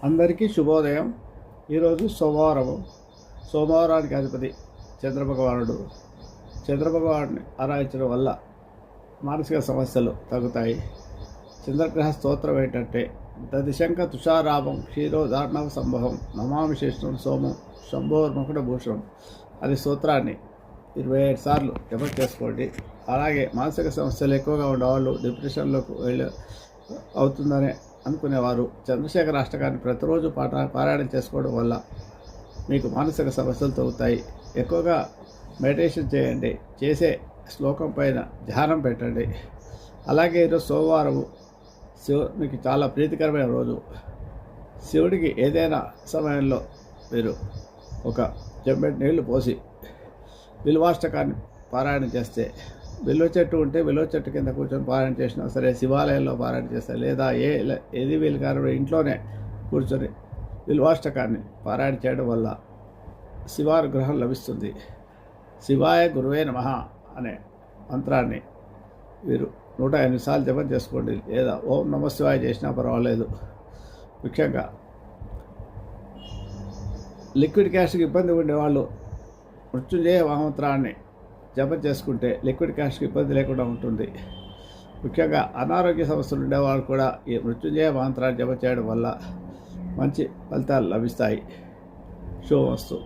అందరికీ శుభోదయం. ఈరోజు సోమవారానికి అధిపతి చంద్రభగవానుడు. చంద్రభగవానుడిని ఆరాధించడం వల్ల మానసిక సమస్యలు తగ్గుతాయి. చంద్రగ్రహ స్తోత్రం ఏంటంటే దదిశంక తుషారాభం క్షీరోదార్ణవ సంభవం నమామి శేషం సోమం శంభోర్ముఖుడ భూషణం అనే స్తోత్రాన్ని 27 సార్లు జపం చేసుకోండి. అలాగే మానసిక సమస్యలు ఎక్కువగా ఉండేవాళ్ళు, డిప్రెషన్లోకి అవుతుందని అనుకునేవారు చంద్రశేఖర అష్టకాన్ని ప్రతిరోజు పారాయణం చేసుకోవడం వల్ల మీకు మానసిక సమస్యలు తగ్గుతాయి. ఎక్కువగా మెడిటేషన్ చేయండి. చేసే శ్లోకం పైన ధ్యానం పెట్టండి. అలాగే ఈరోజు సోమవారం శివునికి చాలా ప్రీతికరమైన రోజు. శివుడికి ఏదైనా సమయంలో మీరు ఒక చెంబెడు నీళ్లు పోసి బిల్వాష్టకాన్ని పారాయణం చేస్తే, బిల్వ చెట్టు ఉంటే బిల్వ చెట్టు కింద కూర్చొని పారాయణ చేసినా సరే, శివాలయంలో పారాయణ చేస్తే, లేదా ఏది వీలు కారణం ఇంట్లోనే కూర్చొని బిల్వాష్టకాన్ని పారాయణ చేయడం వల్ల శివానుగ్రహం లభిస్తుంది. శివాయ గురువే నమః అనే మంత్రాన్ని మీరు 108 సార్లు జపం చేసుకోండి. లేదా ఓం నమః శివాయ చేసినా పర్వాలేదు. ముఖ్యంగా లిక్విడ్ క్యాష్కి ఇబ్బంది ఉండేవాళ్ళు మృత్యుంజయ మహామంత్రాన్ని జపం చేసుకుంటే లిక్విడ్ క్యాష్కి ఇబ్బంది లేకుండా ఉంటుంది. ముఖ్యంగా అనారోగ్య సమస్యలు ఉండేవాళ్ళు కూడా ఈ మృత్యుంజయ మంత్రాన్ని జపం చేయడం వల్ల మంచి ఫలితాలు లభిస్తాయి. శుభమస్తు.